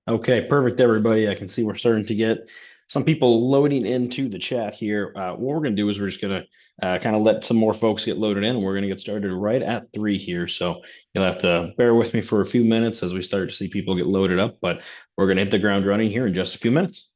Okay, perfect, everybody. I can see we're starting to get some people loading into the chat here. What we're going to do is we're just going to kind of let some more folks get loaded in, and we're going to get started right at 3 here. So you'll have to bear with me for a few minutes as we start to see people get loaded up, but we're going to hit the ground running here in just a few minutes.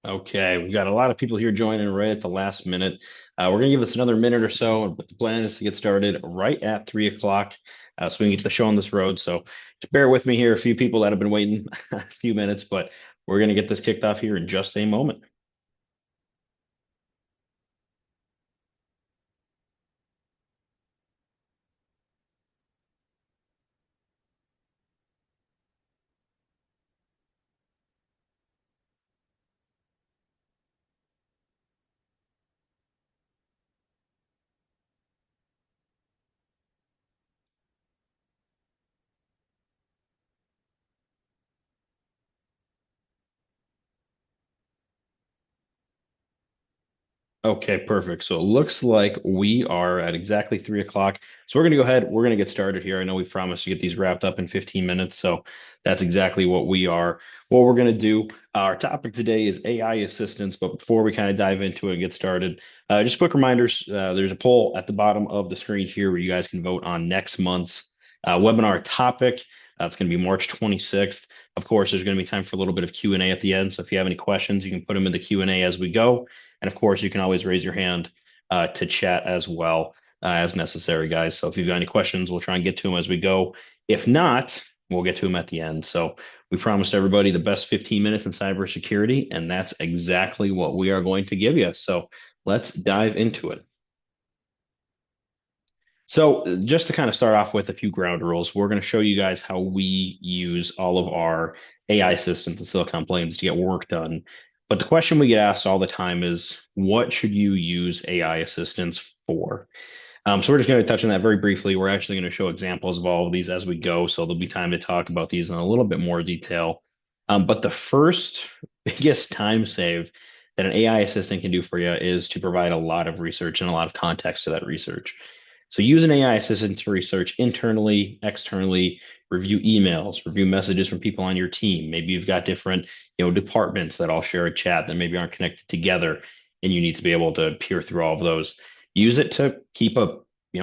Okay, we've got a lot of people here joining right at the last minute. We're going to give this another minute or so, but the plan is to get started right at 3 o'clock so we can get the show on this road. So just bear with me here, a few people that have been waiting a few minutes, but we're going to get this kicked off here in just a moment. Okay, perfect. So it looks like we are at exactly 3 o'clock. So we're going to go ahead. We're going to get started here. I know we promised to get these wrapped up in 15 minutes. So that's exactly what we are. What we're going to do, our topic today is AI assistance. But before we kind of dive into it and get started, just quick reminders. There's a poll at the bottom of the screen here where you guys can vote on next month's webinar topic. It's going to be March 26th. Of course, there's going to be time for a little bit of Q&A at the end. So if you have any questions, you can put them in the Q&A as we go. And of course, you can always raise your hand to chat as well as necessary, guys. So if you've got any questions, we'll try and get to them as we go. If not, we'll get to them at the end. So we promised everybody the best 15 minutes in cybersecurity, and that's exactly what we are going to give you. So let's dive into it. So just to kind of start off with a few ground rules, we're going to show you guys how we use all of our AI systems in Silicon Plains to get work done. But the question we get asked all the time is, what should you use AI assistance for? So we're just going to touch on that very briefly. We're actually going to show examples of all of these as we go, so there'll be time to talk about these in a little bit more detail. But the first biggest time save that an AI assistant can do for you is to provide a lot of research and a lot of context to that research. So use an AI assistant to research internally, externally, review emails, review messages from people on your team. Maybe you've got different, departments that all share a chat that maybe aren't connected together, and you need to be able to peer through all of those. Use it to keep a,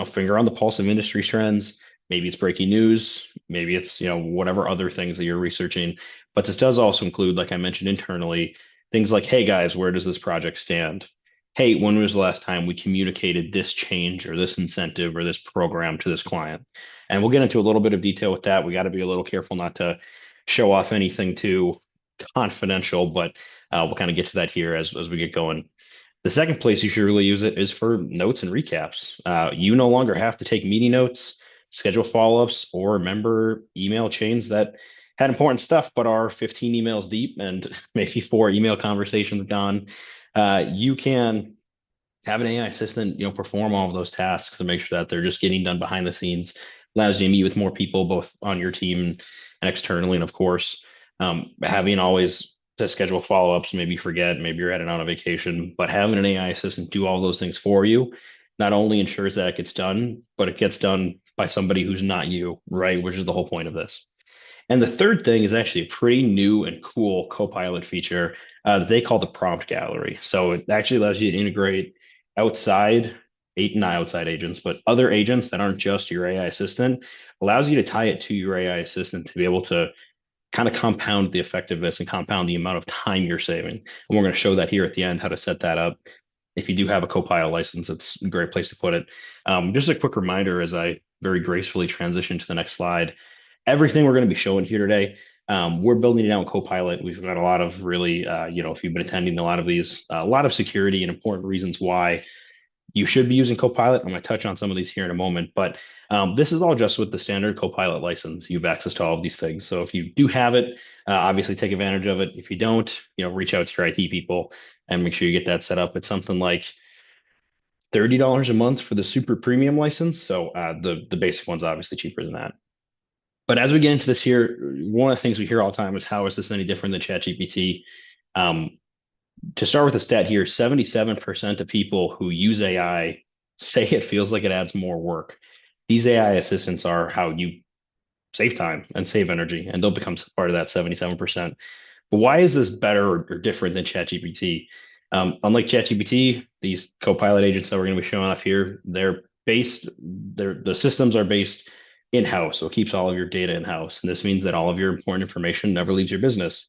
finger on the pulse of industry trends. Maybe it's breaking news, maybe it's, whatever other things that you're researching. But this does also include, like I mentioned internally, things like, hey guys, where does this project stand? Hey, when was the last time we communicated this change or this incentive or this program to this client? And we'll get into a little bit of detail with that. We got to be a little careful not to show off anything too confidential, but we'll kind of get to that here as we get going. The second place you should really use it is for notes and recaps. You no longer have to take meeting notes, schedule follow-ups, or remember email chains that had important stuff but are 15 emails deep and maybe 4 email conversations gone. You can have an AI assistant, perform all of those tasks and make sure that they're just getting done behind the scenes, allows you to meet with more people, both on your team and externally. And of course, having always to schedule follow-ups, maybe you forget, maybe you're heading on a vacation, but having an AI assistant do all those things for you not only ensures that it gets done, but it gets done by somebody who's not you, right? Which is the whole point of this. And the third thing is actually a pretty new and cool Copilot feature that they call the prompt gallery. So it actually allows you to integrate outside, not outside agents, but other agents that aren't just your AI assistant, allows you to tie it to your AI assistant to be able to kind of compound the effectiveness and compound the amount of time you're saving. And we're going to show that here at the end, how to set that up. If you do have a Copilot license, it's a great place to put it. Just a quick reminder as I very gracefully transition to the next slide. Everything we're going to be showing here today, we're building it out in Copilot. We've got a lot of really, if you've been attending a lot of these, a lot of security and important reasons why you should be using Copilot. I'm going to touch on some of these here in a moment, but this is all just with the standard Copilot license. You have access to all of these things. So if you do have it, obviously take advantage of it. If you don't, reach out to your IT people and make sure you get that set up. It's something like $30 a month for the super premium license. So the basic one's obviously cheaper than that. But as we get into this here, one of the things we hear all the time is how is this any different than ChatGPT? Um, to start with the stat here, 77% of people who use AI say it feels like it adds more work. These AI assistants are how you save time and save energy, and they'll become part of that 77%. But why is this better or different than ChatGPT? Unlike ChatGPT, these Copilot agents that we're going to be showing off here, the systems are based in-house, so it keeps all of your data in-house. And this means that all of your important information never leaves your business.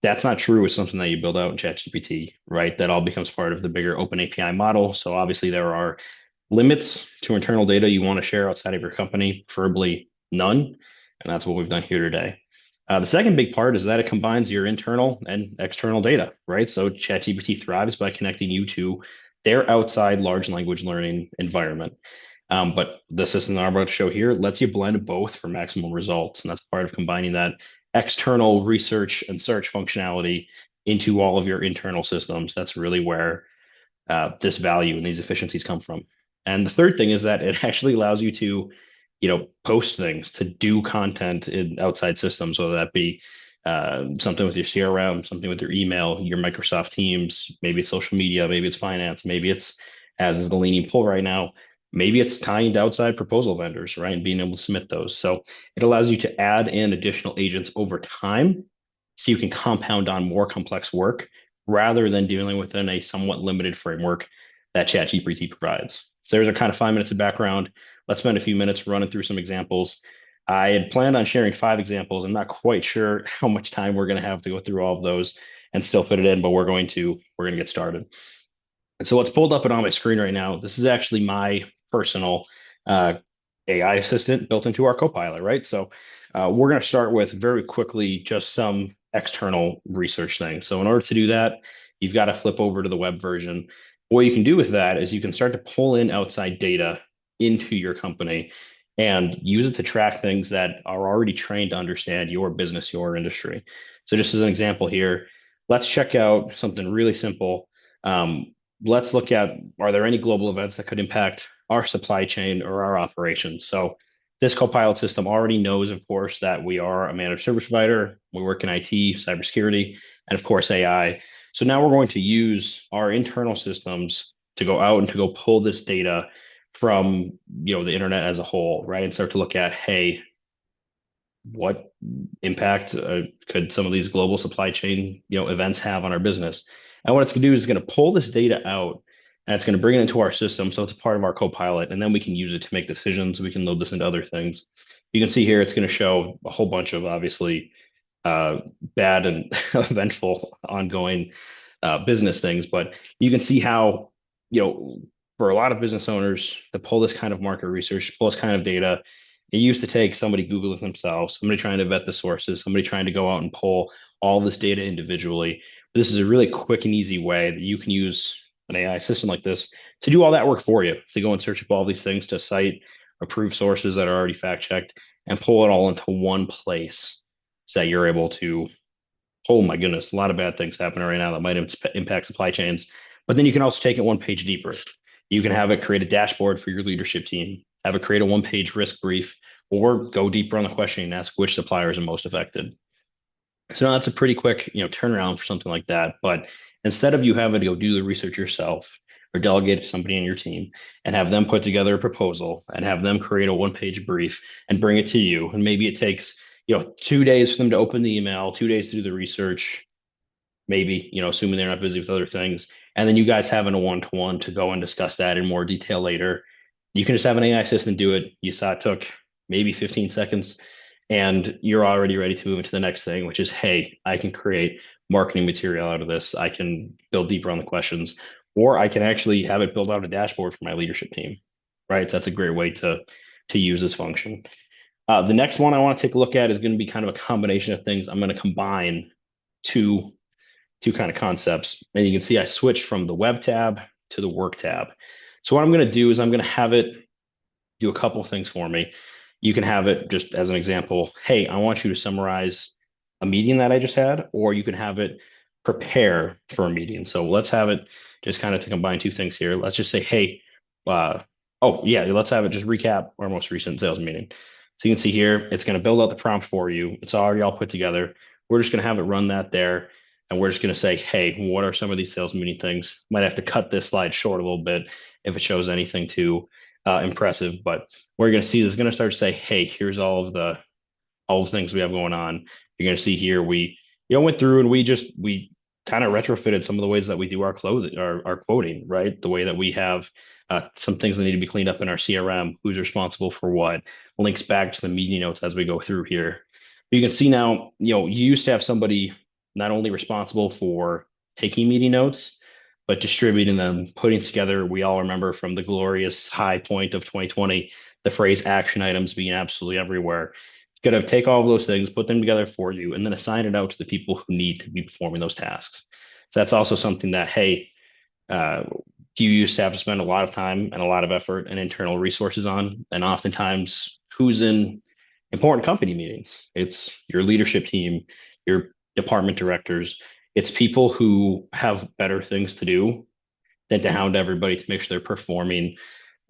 That's not true with something that you build out in ChatGPT, right? That all becomes part of the bigger open API model. So obviously there are limits to internal data you want to share outside of your company, preferably none. And that's what we've done here today. The second big part is that it combines your internal and external data, right? So ChatGPT thrives by connecting you to their outside large language learning environment. But the system that I'm about to show here lets you blend both for maximum results. And that's part of combining that external research and search functionality into all of your internal systems. That's really where this value and these efficiencies come from. And the third thing is that it actually allows you to, post things, to do content in outside systems, whether that be something with your CRM, something with your email, your Microsoft Teams, maybe it's social media, maybe it's finance, maybe it's, as is the leaning pull right now, maybe it's tying to outside proposal vendors, right? And being able to submit those. So it allows you to add in additional agents over time so you can compound on more complex work rather than dealing within a somewhat limited framework that ChatGPT provides. So there's our kind of 5 minutes of background. Let's spend a few minutes running through some examples. I had planned on sharing 5 examples. I'm not quite sure how much time we're going to have to go through all of those and still fit it in, but we're going to get started. And so what's pulled up on my screen right now, this is actually my personal AI assistant built into our Copilot, right? So we're going to start with very quickly just some external research things. So in order to do that, you've got to flip over to the web version. What you can do with that is you can start to pull in outside data into your company and use it to track things that are already trained to understand your business, your industry. So just as an example here, let's check out something really simple. Let's look at, are there any global events that could impact our supply chain or our operations? So this Copilot system already knows, of course, that we are a managed service provider. We work in IT, cybersecurity, and of course, AI. So now we're going to use our internal systems to go out and to go pull this data from, the internet as a whole, right? And start to look at, hey, what impact could some of these global supply chain, events have on our business? And what it's going to do is it's going to pull this data out and it's going to bring it into our system. So it's a part of our Copilot, and then we can use it to make decisions. We can load this into other things. You can see here, it's going to show a whole bunch of obviously bad and eventful ongoing business things, but you can see how, for a lot of business owners to pull this kind of market research, pull this kind of data, it used to take somebody Googling themselves, somebody trying to vet the sources, somebody trying to go out and pull all this data individually. But this is a really quick and easy way that you can use an AI system like this to do all that work for you, to go and search up all these things, to cite approved sources that are already fact checked and pull it all into one place so that you're able to, oh my goodness, a lot of bad things happening right now that might impact supply chains. But then you can also take it one page deeper. You can have it create a dashboard for your leadership team have it create a one-page risk brief, or go deeper on the question and ask which suppliers are most affected. So now that's a pretty quick, turnaround for something like that. But instead of you having to go do the research yourself or delegate to somebody in your team and have them put together a proposal and have them create a one-page brief and bring it to you, and maybe it takes, 2 days for them to open the email, 2 days to do the research, maybe, assuming they're not busy with other things, and then you guys having a one-to-one to go and discuss that in more detail later. You can just have an AI assistant do it. You saw it took maybe 15 seconds and you're already ready to move into the next thing, which is, hey, I can create marketing material out of this. I can build deeper on the questions, or I can actually have it build out a dashboard for my leadership team, right? So that's a great way to use this function. The next one I want to take a look at is going to be kind of a combination of things. I'm going to combine two kind of concepts, and you can see I switched from the web tab to the work tab. So what I'm going to do is I'm going to have it do a couple of things for me. You can have it just as an example, hey, I want you to summarize a meeting that I just had, or you can have it prepare for a meeting. So let's have it just kind of to combine two things here. Let's just say, hey, uh, oh yeah, let's have it just recap our most recent sales meeting. So you can see here, it's going to build out the prompt for you. It's already all put together. We're just going to have it run that there. And we're just going to say, hey, what are some of these sales meeting things? Might have to cut this slide short a little bit if it shows anything too impressive. But what you're going to see is going to start to say, hey, here's all the things we have going on. You're going to see here we went through and we kind of retrofitted some of the ways that we do our clothing, our quoting, right? The way that we have some things that need to be cleaned up in our CRM, who's responsible for what, links back to the meeting notes as we go through here. You can see now, you used to have somebody not only responsible for taking meeting notes, but distributing them, putting together. We all remember from the glorious high point of 2020, the phrase action items being absolutely everywhere. It's going to take all of those things, put them together for you, and then assign it out to the people who need to be performing those tasks. So that's also something that, hey, uh, you used to have to spend a lot of time and a lot of effort and internal resources on. And oftentimes, who's in important company meetings? It's your leadership team, your department directors. It's people who have better things to do than to hound everybody to make sure they're performing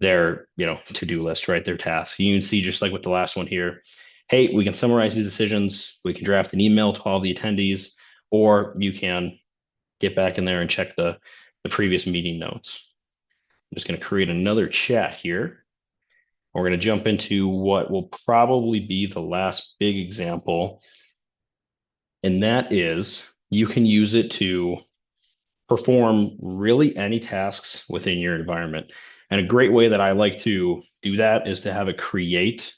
their, to-do list, right? Their tasks. You can see just like with the last one here, hey, we can summarize these decisions. We can draft an email to all the attendees, or you can get back in there and check the previous meeting notes. I'm just going to create another chat here. We're going to jump into what will probably be the last big example, and that is you can use it to perform really any tasks within your environment. And a great way that I like to do that is to have it create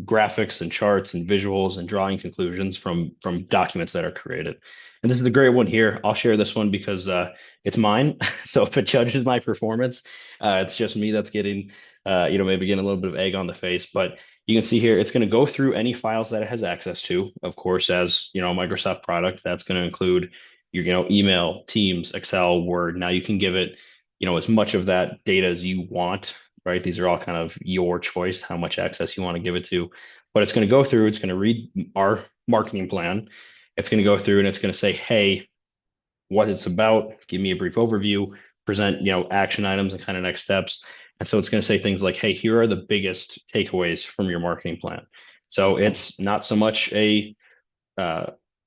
graphics and charts and visuals and drawing conclusions from documents that are created. And this is the great one here. I'll share this one because it's mine. So if it judges my performance, it's just me that's getting, maybe getting a little bit of egg on the face. But you can see here, it's going to go through any files that it has access to. Of course, as a Microsoft product, that's going to include your, email, Teams, Excel, Word. Now you can give it, as much of that data as you want, right? These are all kind of your choice, how much access you want to give it to. But it's going to go through, it's going to read our marketing plan. It's going to go through and it's going to say, hey, what it's about, give me a brief overview, present, action items and kind of next steps. And so it's going to say things like, hey, here are the biggest takeaways from your marketing plan. So it's not so much a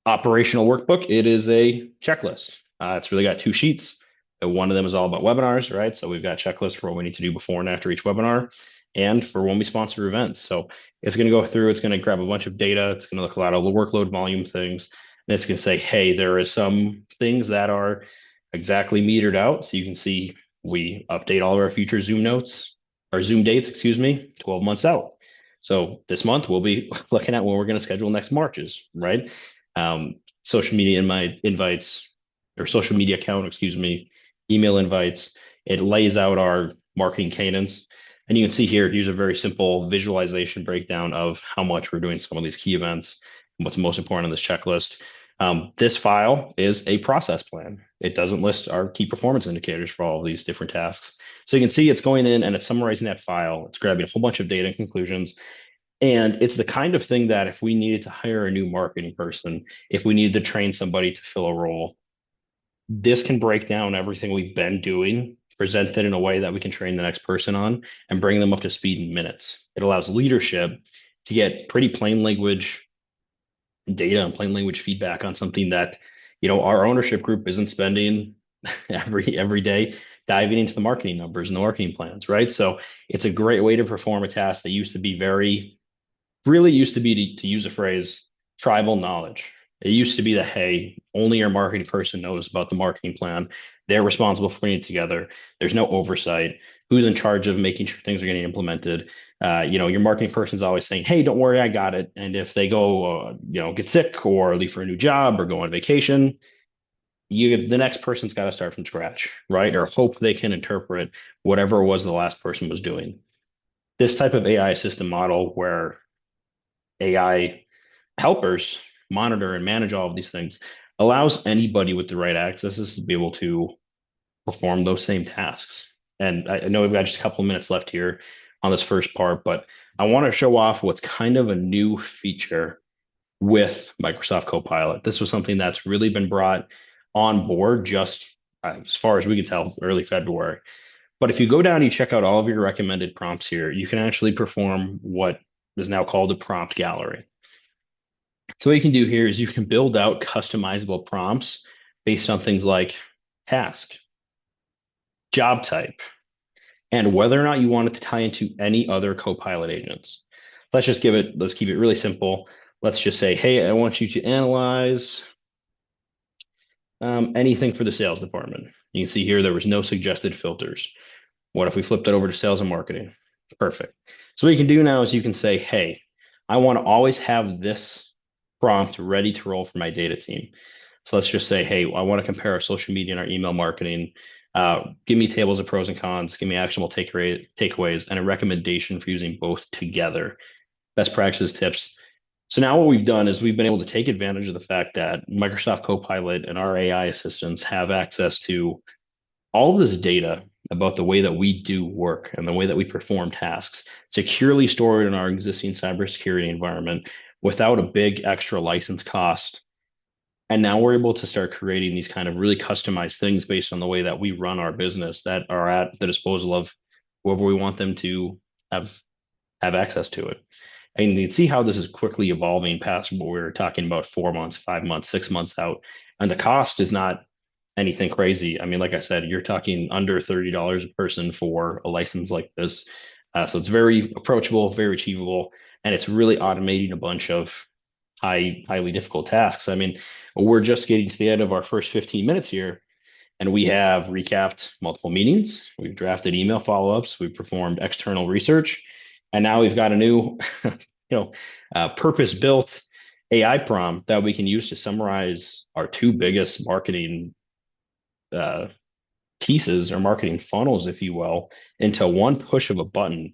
operational workbook, it is a checklist. It's really got two sheets. One of them is all about webinars, right? So we've got checklists for what we need to do before and after each webinar and for when we sponsor events. So it's going to go through, it's going to grab a bunch of data. It's going to look a lot of the workload volume things. And it's going to say, hey, there is some things that are exactly metered out. So you can see we update all of our future Zoom notes or Zoom dates, 12 months out. So this month we'll be looking at when we're going to schedule next Marches, right? Social media in my invites or social media account, email invites. It lays out our marketing cadence. And you can see here, here's a very simple visualization breakdown of how much we're doing some of these key events and what's most important on this checklist. This file is a process plan. It doesn't list our key performance indicators for all of these different tasks. So you can see it's going in and it's summarizing that file. It's grabbing a whole bunch of data and conclusions. And it's the kind of thing that if we needed to hire a new marketing person, if we needed to train somebody to fill a role, this can break down everything we've been doing present it in a way that we can train the next person on, and bring them up to speed in minutes. It allows leadership to get pretty plain language data and plain language feedback on something that, our ownership group isn't spending every day diving into the marketing numbers and the marketing plans, right? So it's a great way to perform a task that used to be really used to be, to use a phrase, tribal knowledge. It used to be that, hey, only your marketing person knows about the marketing plan. They're responsible for putting it together. There's no oversight. Who's in charge of making sure things are getting implemented? Your marketing person is always saying, hey, don't worry, I got it. And if they go, get sick or leave for a new job or go on vacation, the next person's got to start from scratch, right? Or hope they can interpret whatever it was the last person was doing. This type of AI system model where AI helpers monitor and manage all of these things allows anybody with the right accesses to be able to perform those same tasks. And I know we've got just a couple of minutes left here on this first part, but I want to show off what's kind of a new feature with Microsoft Copilot. This was something that's really been brought on board just as far as we can tell, early February. But if you go down and you check out all of your recommended prompts here, you can actually perform what is now called a prompt gallery. So what you can do here is you can build out customizable prompts based on things like task, job type, and whether or not you want it to tie into any other Copilot agents. Let's keep it really simple. Let's just say, hey, I want you to analyze anything for the sales department. You can see here there was no suggested filters. What if we flipped it over to sales and marketing? Perfect. So what you can do now is you can say, hey, I want to always have this prompt ready to roll for my data team. So let's just say, hey, I want to compare our social media and our email marketing. Give me tables of pros and cons, give me actionable takeaways, and a recommendation for using both together. Best practices tips. So now what we've done is we've been able to take advantage of the fact that Microsoft Copilot and our AI assistants have access to all of this data about the way that we do work and the way that we perform tasks, securely stored in our existing cybersecurity environment without a big extra license cost. And now we're able to start creating these kind of really customized things based on the way that we run our business that are at the disposal of whoever we want them to have have access to it. And you can see how this is quickly evolving past what we were talking about 4 months, 5 months, 6 months out. And the cost is not anything crazy. I mean, like I said, you're talking under $30 a person for a license like this. So it's very approachable, very achievable, and it's really automating a bunch of highly difficult tasks. I mean, we're just getting to the end of our first 15 minutes here, and we have recapped multiple meetings. We've drafted email follow-ups. We've performed external research, and now we've got a new, purpose-built AI prompt that we can use to summarize our two biggest marketing uh, pieces or marketing funnels, if you will, into one push of a button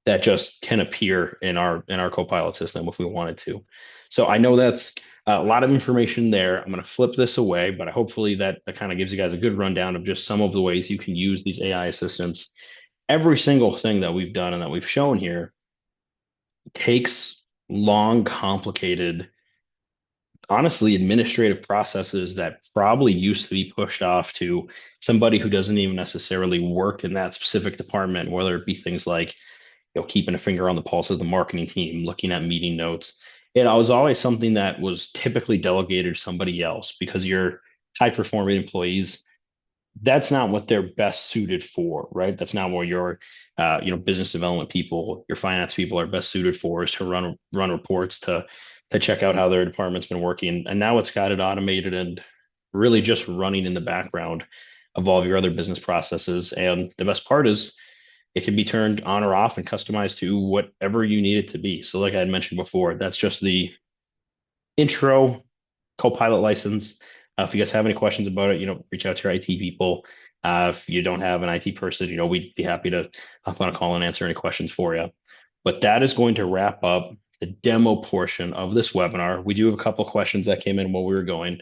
that just can appear in our Copilot system if we wanted to. So I know that's a lot of information there. I'm going to flip this away, but hopefully that kind of gives you guys a good rundown of just some of the ways you can use these AI assistants. Every single thing that we've done and that we've shown here takes long, complicated, honestly, administrative processes that probably used to be pushed off to somebody who doesn't even necessarily work in that specific department, whether it be things like keeping a finger on the pulse of the marketing team, looking at meeting notes. It was always something that was typically delegated to somebody else because your high performing employees, that's not what they're best suited for, right? That's not what your business development people, your finance people are best suited for, is to run reports to check out how their department's been working. And now it's got it automated and really just running in the background of all of your other business processes. And the best part is it can be turned on or off and customized to whatever you need it to be. So like I had mentioned before, that's just the intro Copilot license. If you guys have any questions about it, reach out to your IT people. If you don't have an IT person, we'd be happy to hop on a call and answer any questions for you. But that is going to wrap up the demo portion of this webinar. We do have a couple of questions that came in while we were going.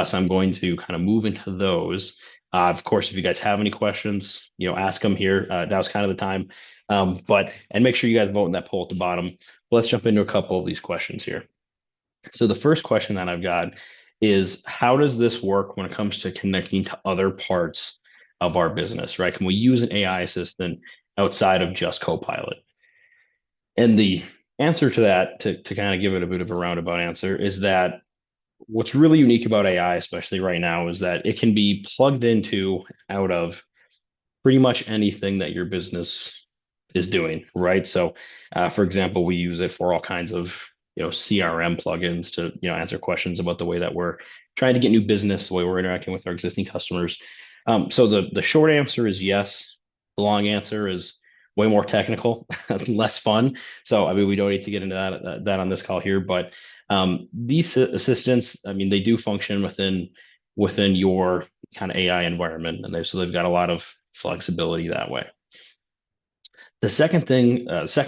So I'm going to kind of move into those. Of course, if you guys have any questions, ask them here. That was kind of the time. And make sure you guys vote in that poll at the bottom. Let's jump into a couple of these questions here. So the first question that I've got is, how does this work when it comes to connecting to other parts of our business, right? Can we use an AI assistant outside of just Copilot? And the answer to that, to kind of give it a bit of a roundabout answer, is that what's really unique about AI, especially right now, is that it can be plugged into out of pretty much anything that your business is doing, right? So, for example, we use it for all kinds of CRM plugins to answer questions about the way that we're trying to get new business, the way we're interacting with our existing customers. So the short answer is yes. The long answer is way more technical, less fun. So I mean, we don't need to get into that on this call here, but these assistants, I mean, they do function within your kind of AI environment, and they've got a lot of flexibility that way. The second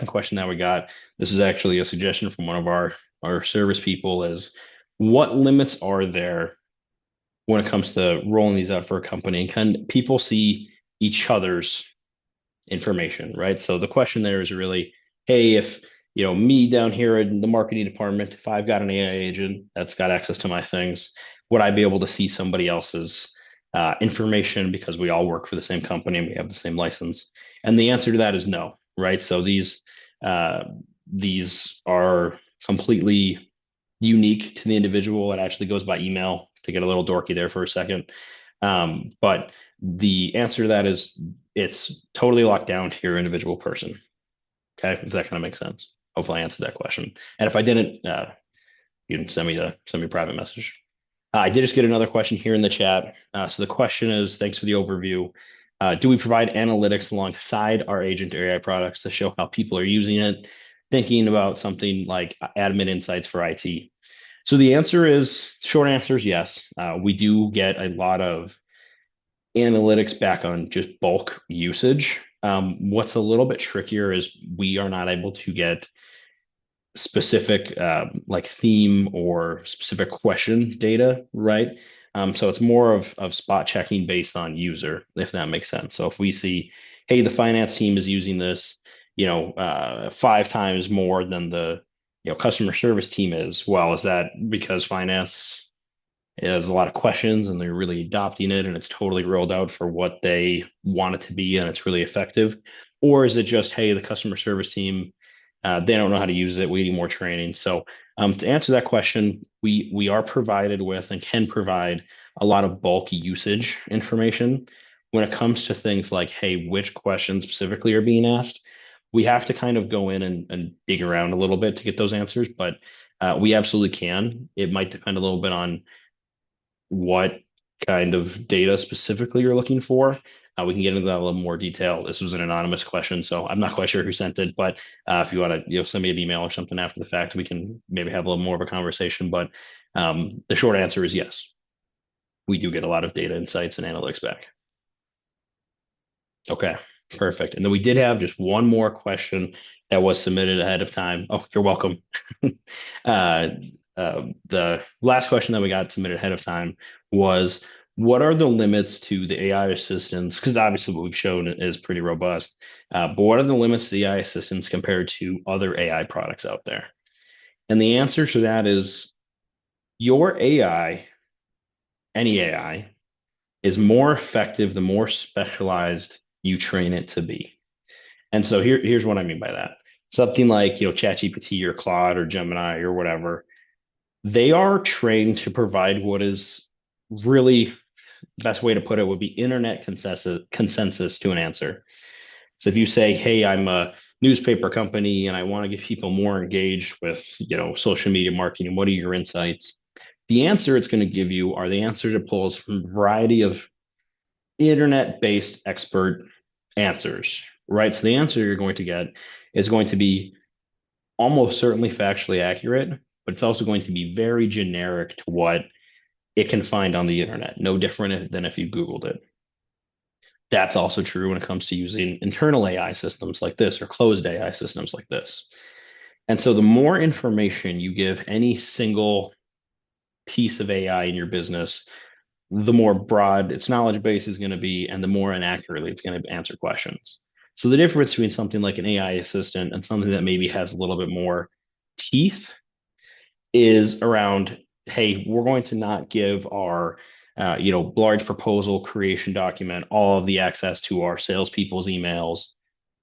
question that we got, this is actually a suggestion from one of our service people, is what limits are there when it comes to rolling these out for a company? And can people see each other's information, right? So the question there is really, hey, if me down here in the marketing department, if I've got an AI agent that's got access to my things, would I be able to see somebody else's information because we all work for the same company and we have the same license? And the answer to that is no, right? So uh, these are completely unique to the individual. It actually goes by email, to get a little dorky there for a second. But the answer to that is it's totally locked down to your individual person. Okay, if that kind of makes sense. Hopefully, I answered that question. And if I didn't, you can send me a private message. I did just get another question here in the chat. So the question is, thanks for the overview. Do we provide analytics alongside our agent AI products to show how people are using it? Thinking about something like admin insights for IT. So the answer is, short answer is yes. We do get a lot of analytics back on just bulk usage. What's a little bit trickier is we are not able to get specific like theme or specific question data, right? So it's more of spot checking based on user, if that makes sense. So if we see, hey, the finance team is using this, 5 times more than the customer service team is, well, is that because finance has a lot of questions and they're really adopting it and it's totally rolled out for what they want it to be and it's really effective? Or is it just, hey, the customer service team, they don't know how to use it. We need more training. So to answer that question, we are provided with and can provide a lot of bulk usage information when it comes to things like, hey, which questions specifically are being asked. We have to kind of go in and dig around a little bit to get those answers, but we absolutely can. It might depend a little bit on what kind of data specifically you're looking for. We can get into that a little more detail. This was an anonymous question, so I'm not quite sure who sent it, but if you want to send me an email or something after the fact, we can maybe have a little more of a conversation. But the short answer is yes. We do get a lot of data insights and analytics back. Okay, perfect. And then we did have just one more question that was submitted ahead of time. Oh, you're welcome. uh, the last question that we got submitted ahead of time was, what are the limits to the AI assistants? Because obviously what we've shown is pretty robust. But what are the limits to the AI assistants compared to other AI products out there? And the answer to that is your AI, any AI, is more effective the more specialized you train it to be. And so here's what I mean by that. Something like, ChatGPT or Claude or Gemini or whatever, they are trained to provide what is really, best way to put it would be internet consensus to an answer. So if you say, hey, I'm a newspaper company and I want to get people more engaged with, social media marketing, what are your insights? The answer it's going to give you are the answer to polls from a variety of internet-based expert answers, right? So the answer you're going to get is going to be almost certainly factually accurate, but it's also going to be very generic to what it can find on the internet, no different than if you Googled it. That's also true when it comes to using internal AI systems like this or closed AI systems like this. And so the more information you give any single piece of AI in your business, the more broad its knowledge base is going to be, and the more inaccurately it's going to answer questions. So the difference between something like an AI assistant and something that maybe has a little bit more teeth is around, hey, we're going to not give our large proposal creation document, all of the access to our salespeople's emails,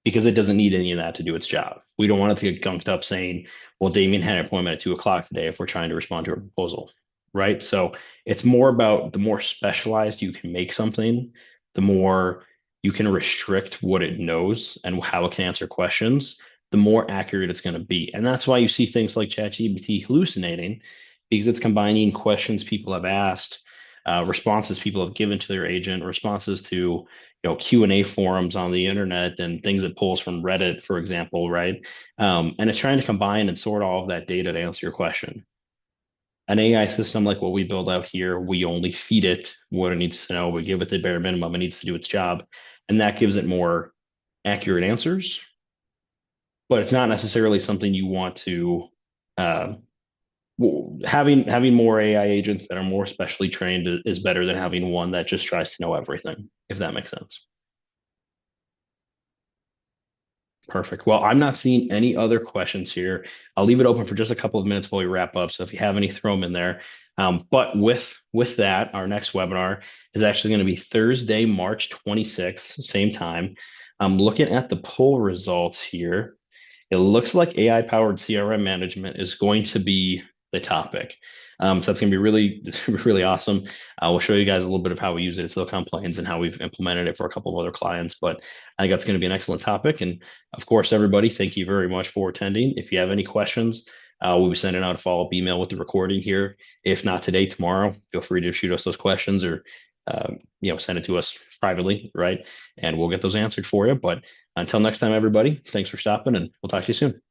because it doesn't need any of that to do its job. We don't want it to get gunked up saying, well, Damien had an appointment at 2 o'clock today if we're trying to respond to a proposal, right? So it's more about the more specialized you can make something, the more you can restrict what it knows and how it can answer questions, the more accurate it's going to be. And that's why you see things like ChatGPT hallucinating, because it's combining questions people have asked, responses people have given to their agent, responses to Q&A forums on the internet and things it pulls from Reddit, for example, right? And it's trying to combine and sort all of that data to answer your question. An AI system like what we build out here, we only feed it what it needs to know. We give it the bare minimum it needs to do its job, and that gives it more accurate answers. But it's not necessarily something you want to uh, having more AI agents that are more specially trained is better than having one that just tries to know everything, if that makes sense. Perfect. Well, I'm not seeing any other questions here. I'll leave it open for just a couple of minutes while we wrap up. So if you have any, throw them in there. But with that, our next webinar is actually going to be Thursday, March 26th, same time. I'm looking at the poll results here. It looks like AI powered CRM management is going to be the topic. So that's going to be really, really awesome. We'll show you guys a little bit of how we use it at Silicon Plains and how we've implemented it for a couple of other clients. But I think that's going to be an excellent topic. And of course, everybody, thank you very much for attending. If you have any questions, we'll be sending out a follow-up email with the recording here. If not today, tomorrow, feel free to shoot us those questions or send it to us privately, right? And we'll get those answered for you. But until next time, everybody, thanks for stopping, and we'll talk to you soon.